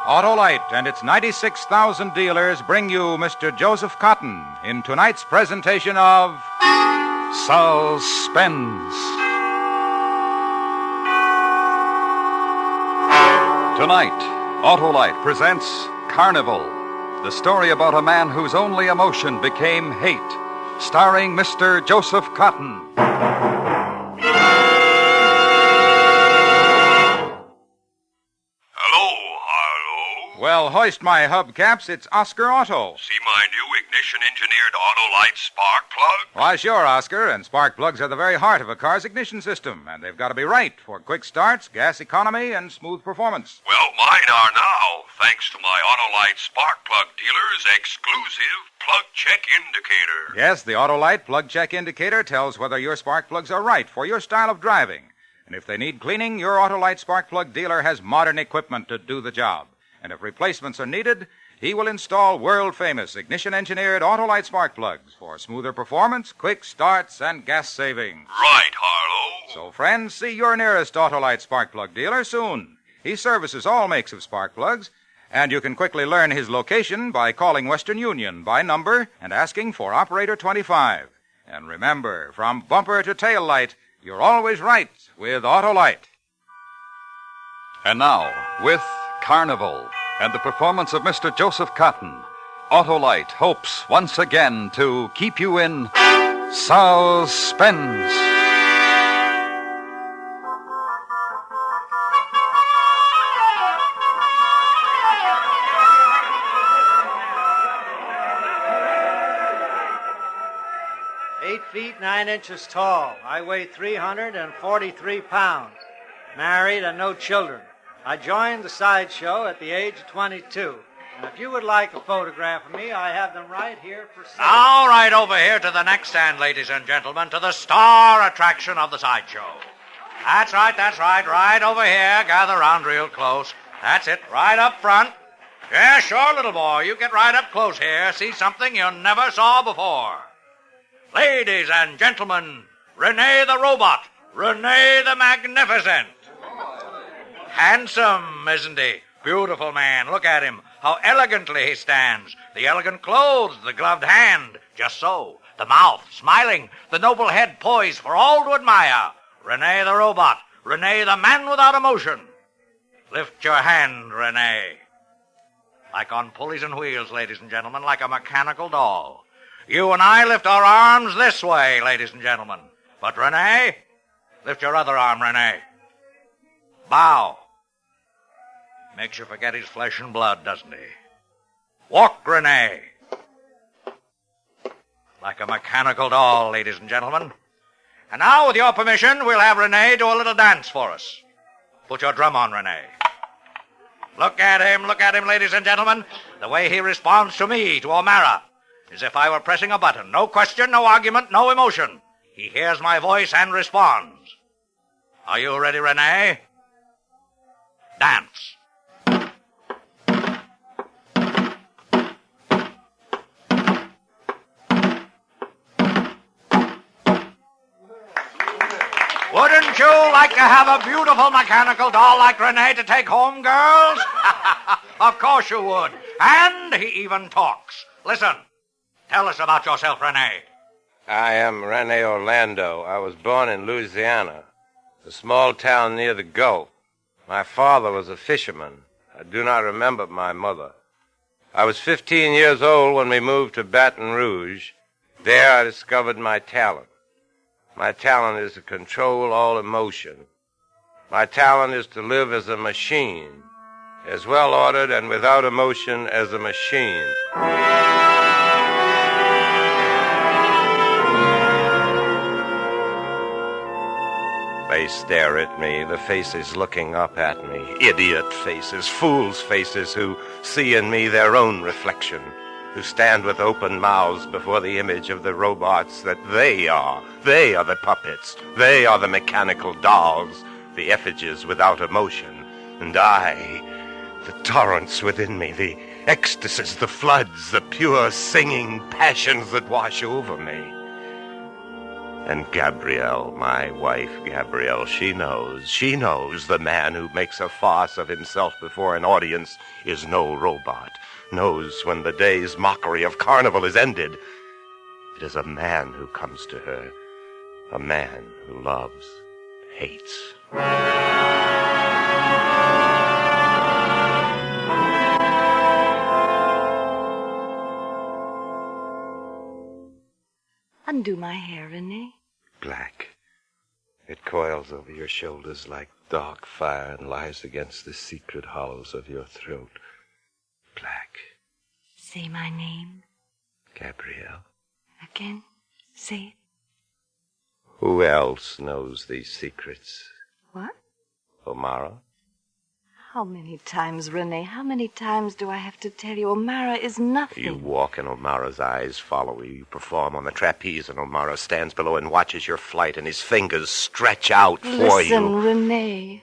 Autolite and its 96,000 dealers bring you Mr. Joseph Cotton in tonight's presentation of Suspense. Tonight, Autolite presents Carnival, the story about a man whose only emotion became hate, starring Mr. Joseph Cotton. Well, hoist my hubcaps. It's Oscar Otto. See my new ignition-engineered Autolite spark plug? Why, sure, Oscar. And spark plugs are the very heart of a car's ignition system. And they've got to be right for quick starts, gas economy, and smooth performance. Well, mine are now, thanks to my Autolite spark plug dealer's exclusive plug check indicator. Yes, the Autolite plug check indicator tells whether your spark plugs are right for your style of driving. And if they need cleaning, your Autolite spark plug dealer has modern equipment to do the job. And if replacements are needed, he will install world-famous ignition-engineered Autolite spark plugs for smoother performance, quick starts, and gas saving. Right, Harlow. So, friends, see your nearest Autolite spark plug dealer soon. He services all makes of spark plugs, and you can quickly learn his location by calling Western Union by number and asking for Operator 25. And remember, from bumper to tail light, you're always right with Autolite. And now, with Carnival and the performance of Mr. Joseph Cotton, Autolite hopes once again to keep you in suspense. "8 feet 9 inches tall. I weigh 343 pounds. Married and no children. I joined the sideshow at the age of 22. And if you would like a photograph of me, I have them right here for sale." All right, over here to the next stand, ladies and gentlemen, to the star attraction of the sideshow. That's right, right over here. Gather round real close. That's it, right up front. Yeah, sure, little boy, you get right up close here. See something you never saw before. Ladies and gentlemen, Rene the Robot, Rene the Magnificent. Handsome, isn't he? Beautiful man. Look at him. How elegantly he stands. The elegant clothes, the gloved hand. Just so. The mouth, smiling. The noble head poised for all to admire. Rene the Robot. Rene the man without emotion. Lift your hand, Rene. Like on pulleys and wheels, ladies and gentlemen, like a mechanical doll. You and I lift our arms this way, ladies and gentlemen. But Rene, lift your other arm, Rene. Bow. Makes you forget his flesh and blood, doesn't he? Walk, Rene. Like a mechanical doll, ladies and gentlemen. And now, with your permission, we'll have Rene do a little dance for us. Put your drum on, Rene. Look at him, ladies and gentlemen. The way he responds to me, to O'Mara, as if I were pressing a button. No question, no argument, no emotion. He hears my voice and responds. Are you ready, Rene? Dance. Wouldn't you like to have a beautiful mechanical doll like Rene to take home, girls? Of course you would. And he even talks. Listen. Tell us about yourself, Rene. I am Rene Orlando. I was born in Louisiana, a small town near the Gulf. My father was a fisherman. I do not remember my mother. I was 15 years old when we moved to Baton Rouge. There I discovered my talent. My talent is to control all emotion. My talent is to live as a machine, as well-ordered and without emotion as a machine. They stare at me, the faces looking up at me, idiot faces, fools' faces who see in me their own reflection, who stand with open mouths before the image of the robots that they are. They are the puppets. They are the mechanical dolls, the effigies without emotion. And I, the torrents within me, the ecstasies, the floods, the pure singing passions that wash over me. And Gabrielle, my wife, Gabrielle, she knows the man who makes a farce of himself before an audience is no robot, knows when the day's mockery of Carnival is ended. It is a man who comes to her, a man who loves, hates. Undo my hair, Renee. Black. It coils over your shoulders like dark fire and lies against the secret hollows of your throat. Black. Say my name. Gabrielle. Again. Say it. Who else knows these secrets? What? O'Mara? How many times, Renee, how many times do I have to tell you O'Mara is nothing? You walk and O'Mara's eyes follow you. You perform on the trapeze and O'Mara stands below and watches your flight and his fingers stretch out for you. Listen, Renee,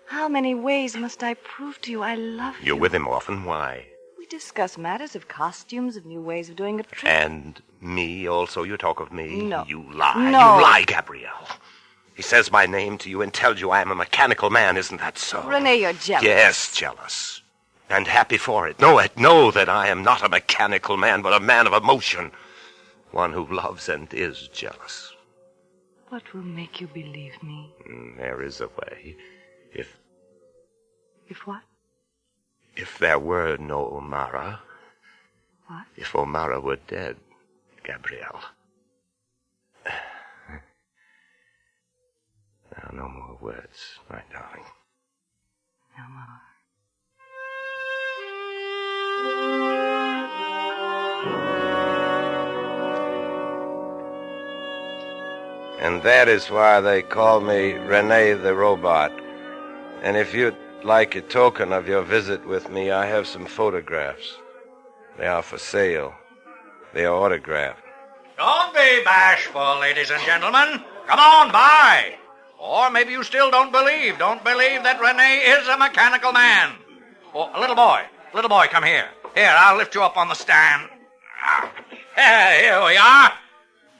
how many ways must I prove to you I love you? You're with him often. Why? We discuss matters of costumes, of new ways of doing a trick. And me also? You talk of me? No. You lie. No. You lie, Gabrielle. He says my name to you and tells you I am a mechanical man. Isn't that so? Renee, you're jealous. Yes, jealous. And happy for it. Know that I am not a mechanical man, but a man of emotion. One who loves and is jealous. What will make you believe me? There is a way. If what? If there were no O'Mara. What? If O'Mara were dead, Gabrielle. Now, no more words, my darling. No more. And that is why they call me Renee the Robot. And if you'd like a token of your visit with me, I have some photographs. They are for sale. They are autographed. Don't be bashful, ladies and gentlemen. Come on, buy. Or maybe you still don't believe. Don't believe that Renee is a mechanical man. Oh, little boy, come here. Here, I'll lift you up on the stand. Here we are.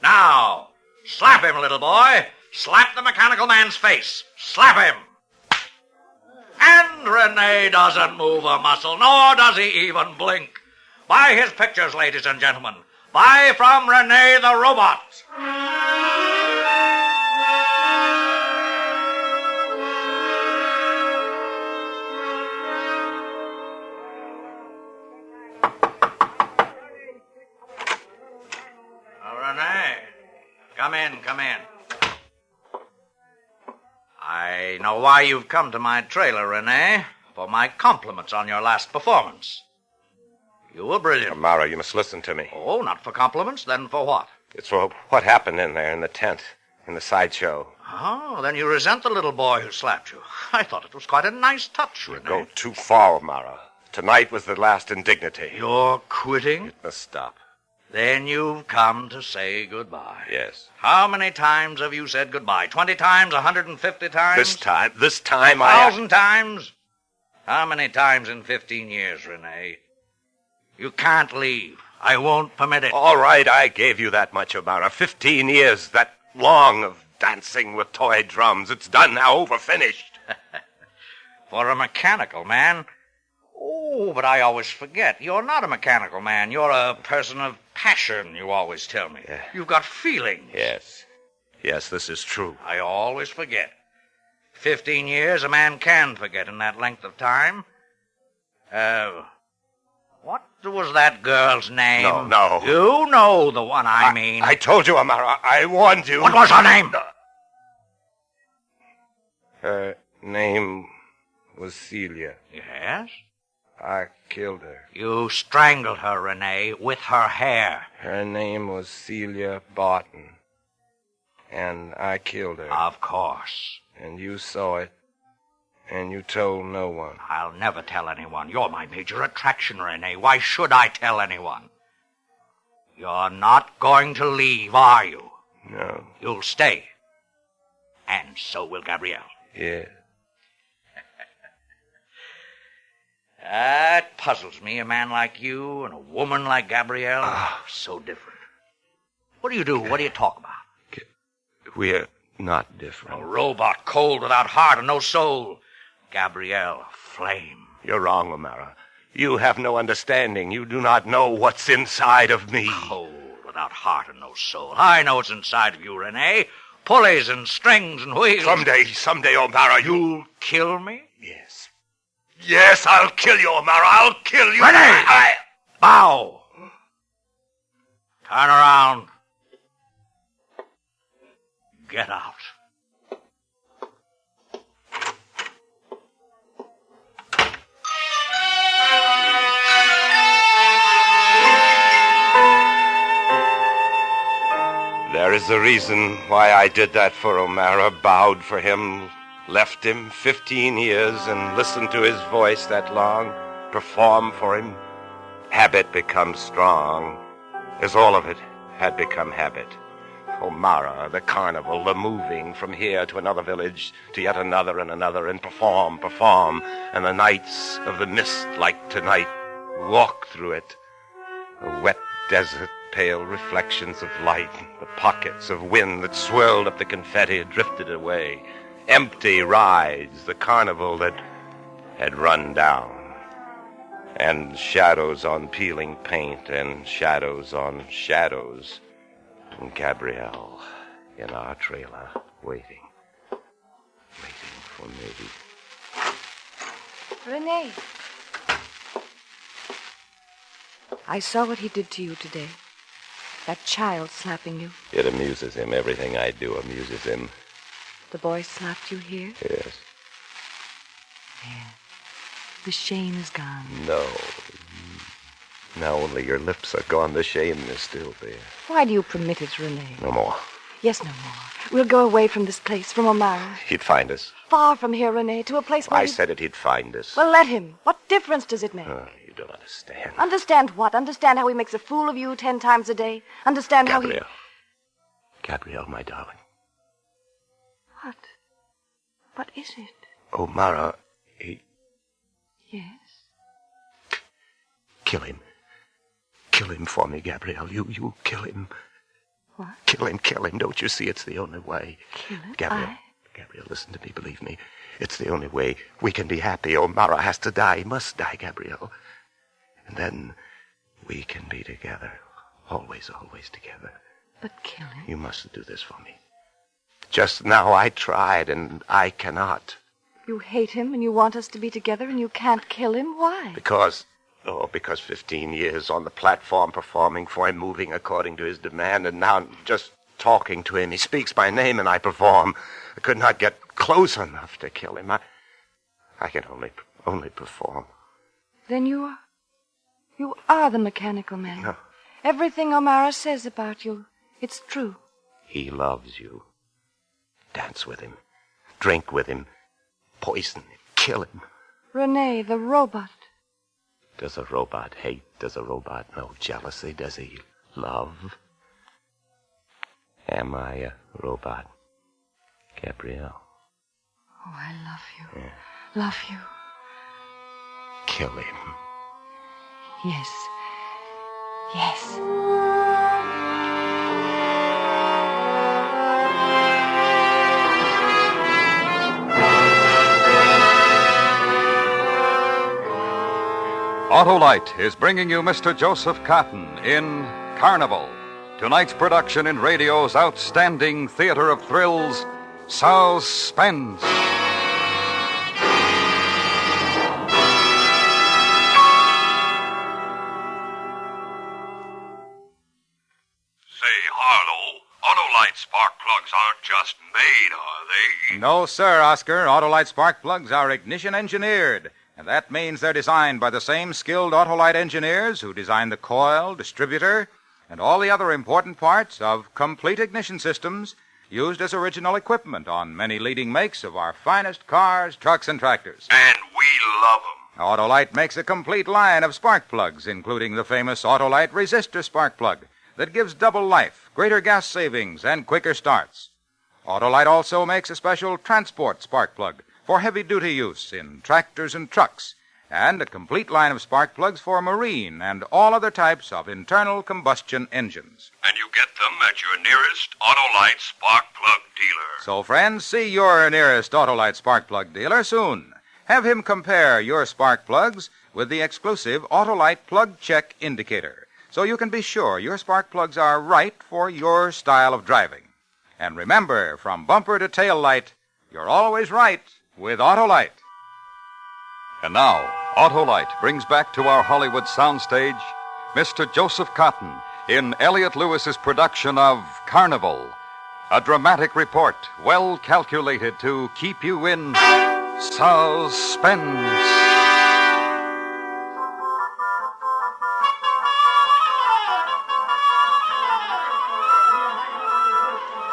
Now, slap him, little boy. Slap the mechanical man's face. Slap him. And Renee doesn't move a muscle, nor does he even blink. Buy his pictures, ladies and gentlemen. Buy from Renee the Robot. Renee, come in. I know why you've come to my trailer, Renee. For my compliments on your last performance. You were brilliant. O'Mara, you must listen to me. Oh, not for compliments, then for what? It's for what happened in there in the tent, in the sideshow. Oh, then you resent the little boy who slapped you. I thought it was quite a nice touch, Renee. You go too far, O'Mara. Tonight was the last indignity. You're quitting? It must stop. Then you've come to say goodbye. Yes. How many times have you said goodbye? 20 times? 150 times? This time 1,000 times? How many times in 15 years, Renee? You can't leave. I won't permit it. All right, I gave you that much, O'Mara. 15 years, that long of dancing with toy drums. It's done now, over, finished. For a mechanical man? Oh, but I always forget. You're not a mechanical man. You're a person of passion, you always tell me. Yeah. You've got feelings. Yes. Yes, this is true. I always forget. 15 years a man can forget in that length of time. What was that girl's name? No. You know the one I mean. I told you, O'Mara. I warned you. What was her name? Her name was Celia. Yes? I killed her. You strangled her, Renee, with her hair. Her name was Celia Barton. And I killed her. Of course. And you saw it. And you told no one. I'll never tell anyone. You're my major attraction, Renee. Why should I tell anyone? You're not going to leave, are you? No. You'll stay. And so will Gabrielle. Yeah. That puzzles me, a man like you and a woman like Gabrielle. So different. What do you do? What do you talk about? We're not A different. robot, cold, without heart and no soul. Gabrielle, flame. You're wrong, O'Mara. You have no understanding. You do not know what's inside of me. Cold, without heart and no soul. I know what's inside of you, Rene. Pulleys and strings and wheels. Someday, O'Mara, You'll kill me? Yes. Yes, I'll kill you, O'Mara. I'll kill you. Rene! Bow! Turn around. Get out. There is a reason why I did that for O'Mara, bowed for him, left him 15 years and listened to his voice that long, perform for him. Habit becomes strong, as all of it had become habit. O'Mara, the carnival, the moving from here to another village, to yet another and another, and perform, and the nights of the mist like tonight, walk through it. A wet desert, pale reflections of light, the pockets of wind that swirled up the confetti and drifted away, empty rides, the carnival that had run down, and shadows on peeling paint and shadows on shadows, and Gabrielle in our trailer waiting for me. Rene. I saw what he did to you today. That child slapping you. It amuses him. Everything I do amuses him. The boy slapped you here? Yes. Yeah. The shame is gone. No. Now only your lips are gone. The shame is still there. Why do you permit it, Rene? No more. Yes, no more. We'll go away from this place, from O'Mara. He'd find us. Far from here, Rene, to a place where I said it, he'd find us. Well, let him. What difference does it make? You don't understand. Understand what? Understand how he makes a fool of you 10 times a day? Understand how he... Gabrielle, my darling. What? What is it? O'Mara, he... Yes? Kill him. Kill him for me, Gabrielle. You kill him. What? Kill him. Don't you see it's the only way? Kill him? Gabrielle, listen to me, believe me. It's the only way we can be happy. O'Mara has to die. He must die, Gabrielle. And then we can be together. Always together. But kill him? You mustn't do this for me. Just now I tried, and I cannot. You hate him, and you want us to be together, and you can't kill him? Why? Because 15 years on the platform performing for him, moving according to his demand, and now just talking to him. He speaks my name, and I perform. I could not get close enough to kill him. I can only perform. Then you are the mechanical man. No. Everything O'Mara says about you, it's true. He loves you. Dance with him. Drink with him. Poison him. Kill him. Rene, the robot. Does a robot hate? Does a robot know jealousy? Does he love? Am I a robot, Gabrielle? Oh, I love you. Yeah. Love you. Kill him. Yes. Yes. Autolite is bringing you Mr. Joseph Cotton in Carnival, tonight's production in radio's outstanding theater of thrills, Suspense. Say, Harlow, Autolite spark plugs aren't just made, are they? No, sir, Oscar. Autolite spark plugs are ignition engineered. And that means they're designed by the same skilled Autolite engineers who design the coil, distributor, and all the other important parts of complete ignition systems used as original equipment on many leading makes of our finest cars, trucks, and tractors. And we love 'em. Autolite makes a complete line of spark plugs, including the famous Autolite resistor spark plug that gives double life, greater gas savings, and quicker starts. Autolite also makes a special transport spark plug for heavy-duty use in tractors and trucks, and a complete line of spark plugs for marine and all other types of internal combustion engines. And you get them at your nearest Autolite spark plug dealer. So, friends, see your nearest Autolite spark plug dealer soon. Have him compare your spark plugs with the exclusive Autolite Plug Check Indicator, so you can be sure your spark plugs are right for your style of driving. And remember, from bumper to tail light, you're always right with Autolite. And now, Autolite brings back to our Hollywood soundstage Mr. Joseph Cotton in Elliot Lewis's production of Carnival, a dramatic report well calculated to keep you in suspense.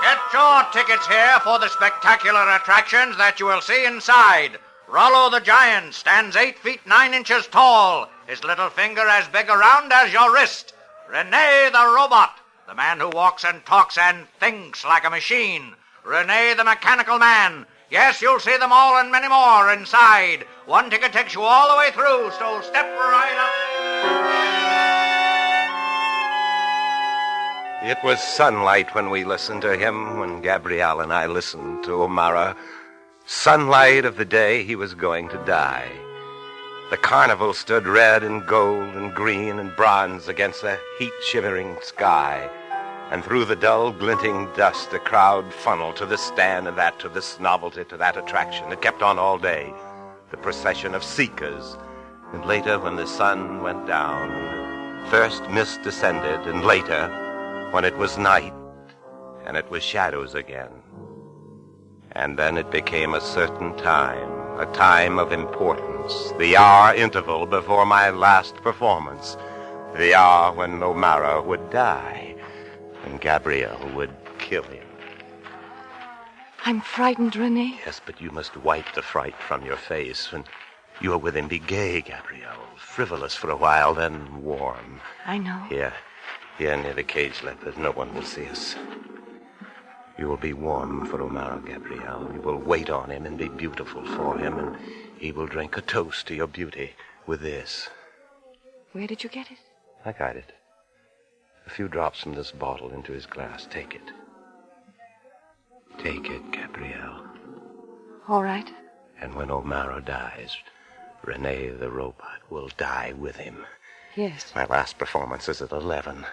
Get your tickets here for the spectacular attractions that you will see inside. Rollo the Giant stands 8 feet 9 inches tall, his little finger as big around as your wrist. Rene the Robot, the man who walks and talks and thinks like a machine. Rene the Mechanical Man. Yes, you'll see them all and many more inside. One ticket takes you all the way through, so step right up. It was sunlight when we listened to him, when Gabrielle and I listened to O'Mara. Sunlight of the day he was going to die. The carnival stood red and gold and green and bronze against the heat-shivering sky. And through the dull, glinting dust, a crowd funneled to this stand and that, to this novelty, to that attraction. It kept on all day. The procession of seekers. And later, when the sun went down, first mist descended, and later, when it was night, and it was shadows again. And then it became a certain time, a time of importance, the hour interval before my last performance, the hour when O'Mara would die, and Gabrielle would kill him. I'm frightened, Rene. Yes, but you must wipe the fright from your face. When you are with him, be gay, Gabrielle, frivolous for a while, then warm. I know. Here near the cage, Leopard, no one will see us. You will be warm for O'Mara, Gabrielle. You will wait on him and be beautiful for him, and he will drink a toast to your beauty with this. Where did you get it? I got it. A few drops from this bottle into his glass. Take it. Take it, Gabrielle. All right. And when O'Mara dies, Rene the Robot will die with him. Yes. My last performance is at 11.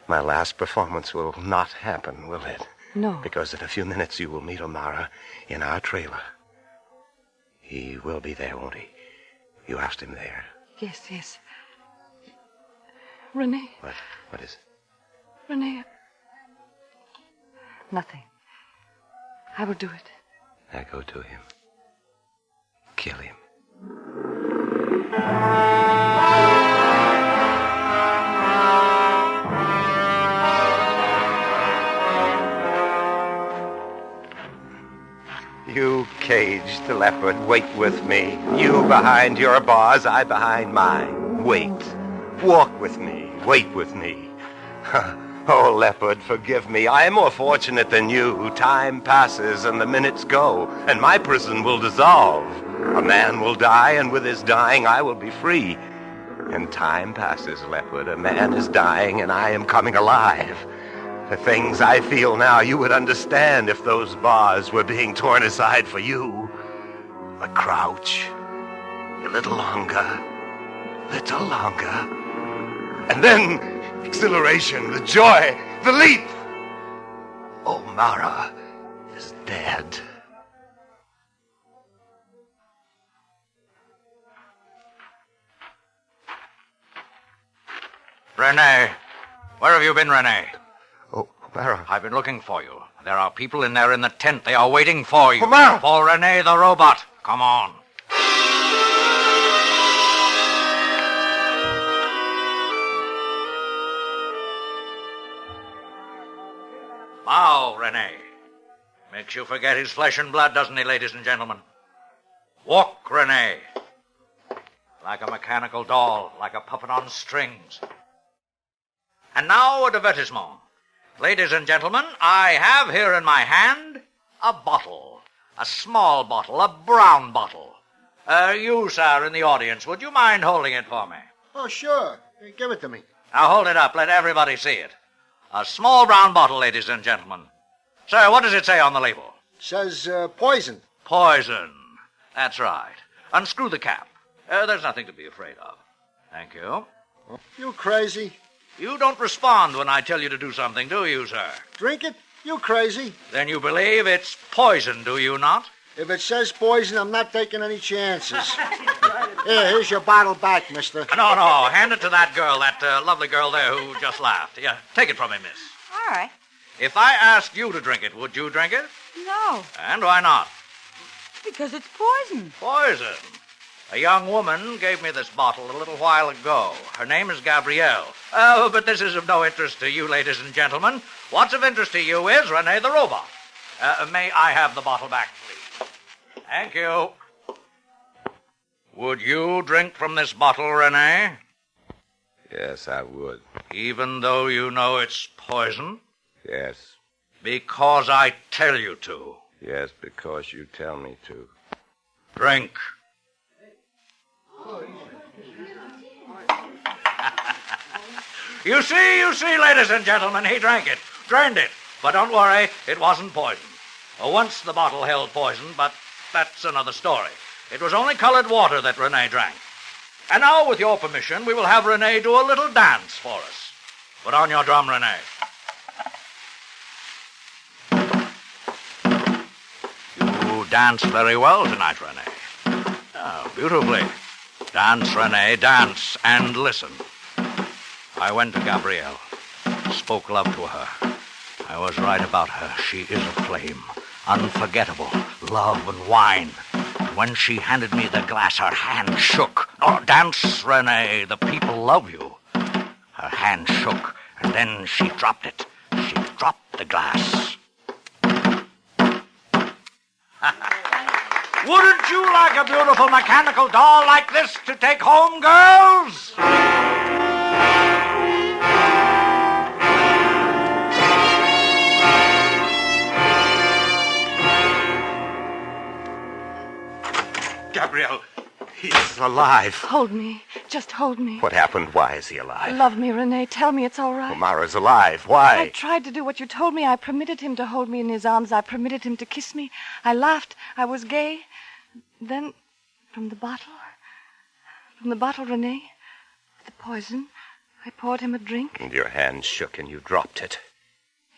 My last performance will not happen, will it? No. Because in a few minutes you will meet O'Mara in our trailer. He will be there, won't he? You asked him there. Yes. Rene. What is it? Rene. Nothing. I will do it. Now go to him. Kill him. You caged leopard, wait with me. You behind your bars, I behind mine. Wait. Walk with me. Wait with me. Oh, leopard, forgive me. I am more fortunate than you. Time passes and the minutes go, and my prison will dissolve. A man will die, and with his dying, I will be free. And time passes, leopard. A man is dying, and I am coming alive. The things I feel now, you would understand if those bars were being torn aside for you. But crouch. A little longer. Little longer. And then, exhilaration, the joy, the leap. O'Mara is dead. Rene. Where have you been, Rene? O'Mara. I've been looking for you. There are people in there in the tent. They are waiting for you. O'Mara! For Rene the Robot. Come on. Now, Rene. Makes you forget his flesh and blood, doesn't he, ladies and gentlemen? Walk, Rene. Like a mechanical doll, like a puppet on strings. And now a divertissement. Ladies and gentlemen, I have here in my hand a bottle. A small bottle, a brown bottle. You, sir, in the audience, would you mind holding it for me? Oh, sure. Hey, give it to me. Now hold it up. Let everybody see it. A small brown bottle, ladies and gentlemen. Sir, what does it say on the label? Says poison. Poison. That's right. Unscrew the cap. There's nothing to be afraid of. Thank you. You crazy? You don't respond when I tell you to do something, do you, sir? Drink it? You crazy? Then you believe it's poison, do you not? If it says poison, I'm not taking any chances. Here's your bottle back, mister. No. Hand it to that girl, that lovely girl there who just laughed. Yeah, take it from me, miss. All right. If I asked you to drink it, would you drink it? No, And why not? because it's poison. Poison. A young woman gave me this bottle a little while ago. Her name is Gabrielle. Oh, but this is of no interest to you, ladies and gentlemen. What's of interest to you is Rene the robot. May I have the bottle back, please? Thank you. Would you drink from this bottle, Rene? Yes, I would. Even though you know it's poison? Yes. Because I tell you to. Yes, because you tell me to. Drink. You see, ladies and gentlemen, he drank it, drained it. But don't worry, it wasn't poison. Once the bottle held poison, but that's another story. It was only colored water that Rene drank. And now, with your permission, we will have Rene do a little dance for us. Put on your drum, Rene. You dance very well tonight, Rene. Oh, beautifully. Dance, Rene, dance, and listen. I went to Gabrielle, spoke love to her. I was right about her. She is a flame, unforgettable, love and wine. When she handed me the glass, her hand shook. Oh, dance, Rene, the people love you. Her hand shook, and then she dropped it. She dropped the glass. Wouldn't you like a beautiful mechanical doll like this to take home, girls? Gabrielle, he's alive. Hold me. Just hold me. What happened? Why is he alive? Love me, Rene. Tell me it's all right. Omara's alive. Why? I tried to do what you told me. I permitted him to hold me in his arms. I permitted him to kiss me. I laughed. I was gay. Then, from the bottle, Rene, the poison, I poured him a drink. And your hand shook and you dropped it.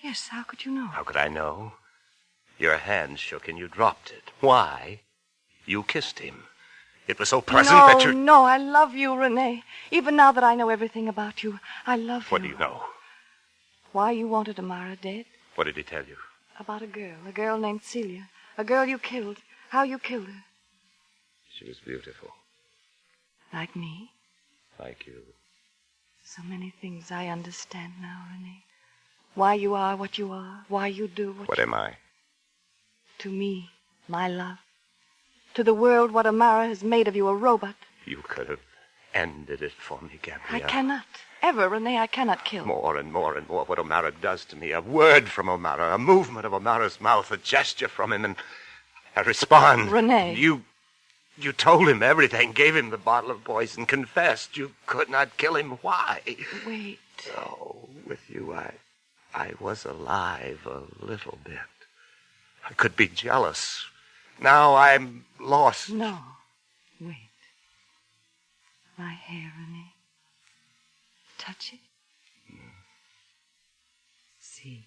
Yes, how could you know? How could I know? Your hand shook and you dropped it. Why? You kissed him. It was so present that you... No, I love you, Rene. Even now that I know everything about you, I love you. What do you know? Why you wanted Amara dead? What did he tell you? About a girl named Celia. A girl you killed. How you killed her. She was beautiful. Like me? Like you. So many things I understand now, Rene. Why you are what you are. Why you do What am I? To me, my love. To the world, what Amara has made of you, a robot. You could have ended it for me, Gabrielle. I cannot. Ever, Rene, I cannot kill. More and more and more what Omara does to me. A word from Omara, a movement of Omara's mouth, a gesture from him, and I respond. Rene. You told him everything, gave him the bottle of poison, confessed you could not kill him. Why? Wait. Oh, with you, I was alive a little bit. I could be jealous. Now I'm lost. No. Wait. My hair, Rene. Touch it. See.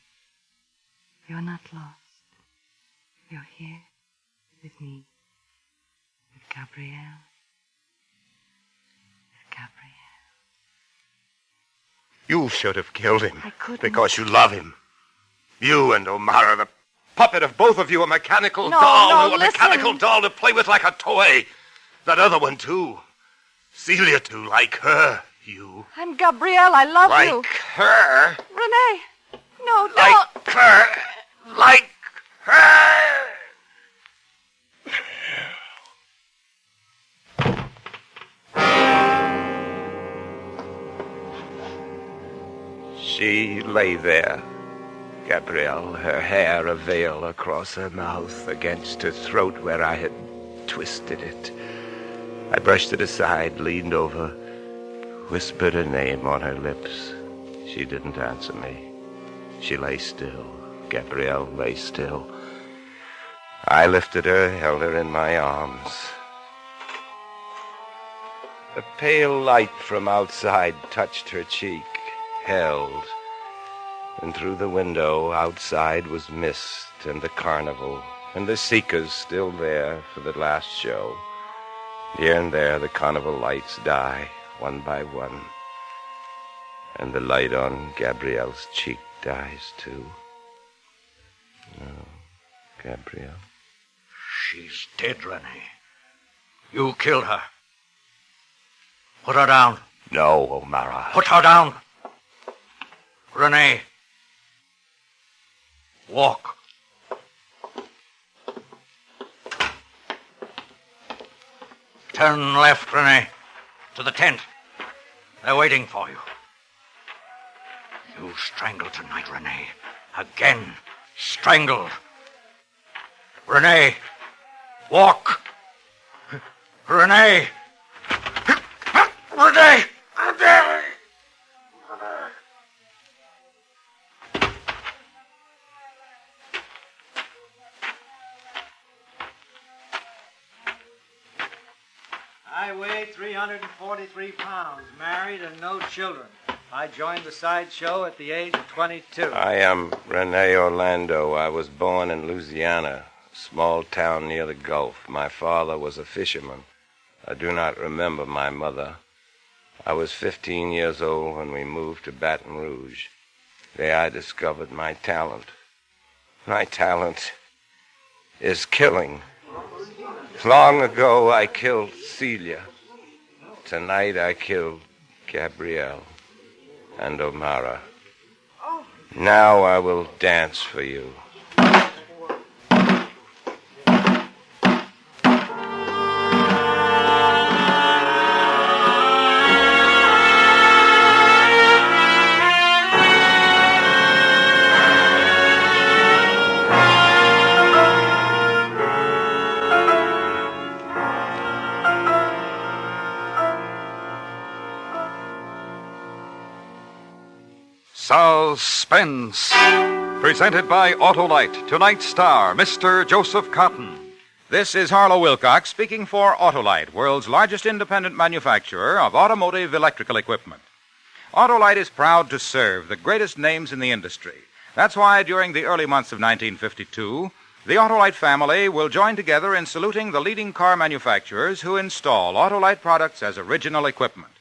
You're not lost. You're here with me. With Gabrielle. With Gabrielle. You should have killed him. I couldn't. Because you love him. You and Omara, the puppet of both of you, a mechanical No, doll. no, A mechanical listen. doll to play with like a toy. That other one, too. Celia, too, like her. You. I'm Gabrielle. I love you. Like her. Rene. No, don't. Like her. Like her. She lay there, Gabrielle, her hair a veil across her mouth, against her throat where I had twisted it. I brushed it aside, leaned over, whispered her name on her lips. She didn't answer me. She lay still. Gabrielle lay still. I lifted her, held her in my arms. A pale light from outside touched her cheek, held. And through the window outside was mist and the carnival, and the seekers still there for the last show. Here and there the carnival lights die, one by one. And the light on Gabrielle's cheek dies too. No, Gabrielle. She's dead, Renee. You killed her. Put her down. No, O'Mara. Put her down. Renee. Walk. Turn left, Renee. To the tent. They're waiting for you. You strangled tonight, Renee. Again. Strangled. Renee. Walk. Renee. Renee. Renee. I weigh 343 pounds, married and no children. I joined the sideshow at the age of 22. I am Rene Orlando. I was born in Louisiana, a small town near the Gulf. My father was a fisherman. I do not remember my mother. I was 15 years old when we moved to Baton Rouge. There I discovered my talent. My talent is killing. Long ago I killed Celia. Tonight I killed Gabrielle and O'Mara. Now I will dance for you. Suspense. Presented by Autolite. Tonight's star, Mr. Joseph Cotton. This is Harlow Wilcox speaking for Autolite, world's largest independent manufacturer of automotive electrical equipment. Autolite is proud to serve the greatest names in the industry. That's why during the early months of 1952, the Autolite family will join together in saluting the leading car manufacturers who install Autolite products as original equipment.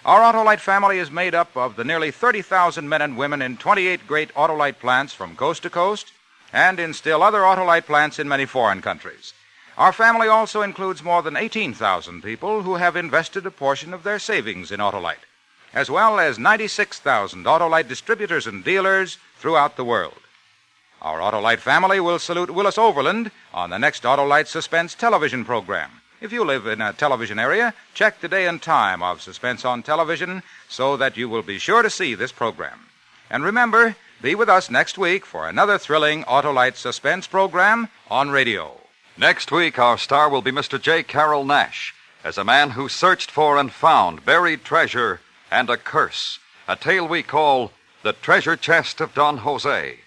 Our Autolite family is made up of the nearly 30,000 men and women in 28 great Autolite plants from coast to coast and in still other Autolite plants in many foreign countries. Our family also includes more than 18,000 people who have invested a portion of their savings in Autolite, as well as 96,000 Autolite distributors and dealers throughout the world. Our Autolite family will salute Willis Overland on the next Autolite Suspense television program. If you live in a television area, check the day and time of Suspense on television so that you will be sure to see this program. And remember, be with us next week for another thrilling Autolite Suspense program on radio. Next week, our star will be Mr. J. Carroll Nash, as a man who searched for and found buried treasure and a curse, a tale we call The Treasure Chest of Don Jose.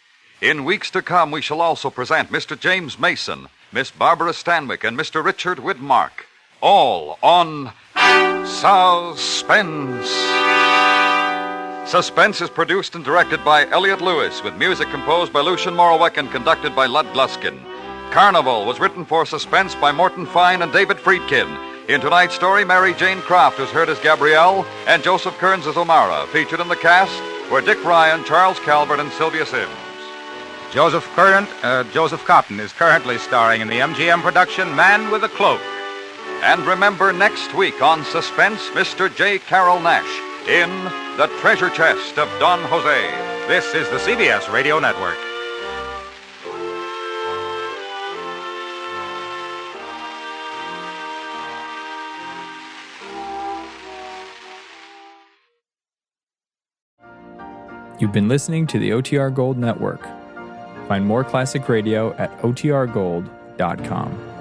In weeks to come, we shall also present Mr. James Mason, Miss Barbara Stanwyck, and Mr. Richard Widmark, all on Suspense. Suspense is produced and directed by Elliott Lewis, with music composed by Lucien Moraweck and conducted by Lud Gluskin. Carnival was written for Suspense by Morton Fine and David Friedkin. In tonight's story, Mary Jane Croft was heard as Gabrielle, and Joseph Kearns as O'Mara. Featured in the cast were Dick Ryan, Charles Calvert, and Sylvia Sims. Joseph Cotton is currently starring in the MGM production Man with a Cloak. And remember, next week on Suspense, Mr. J. Carroll Nash in The Treasure Chest of Don Jose. This is the CBS Radio Network. You've been listening to the OTR Gold Network. Find more classic radio at otrgold.com.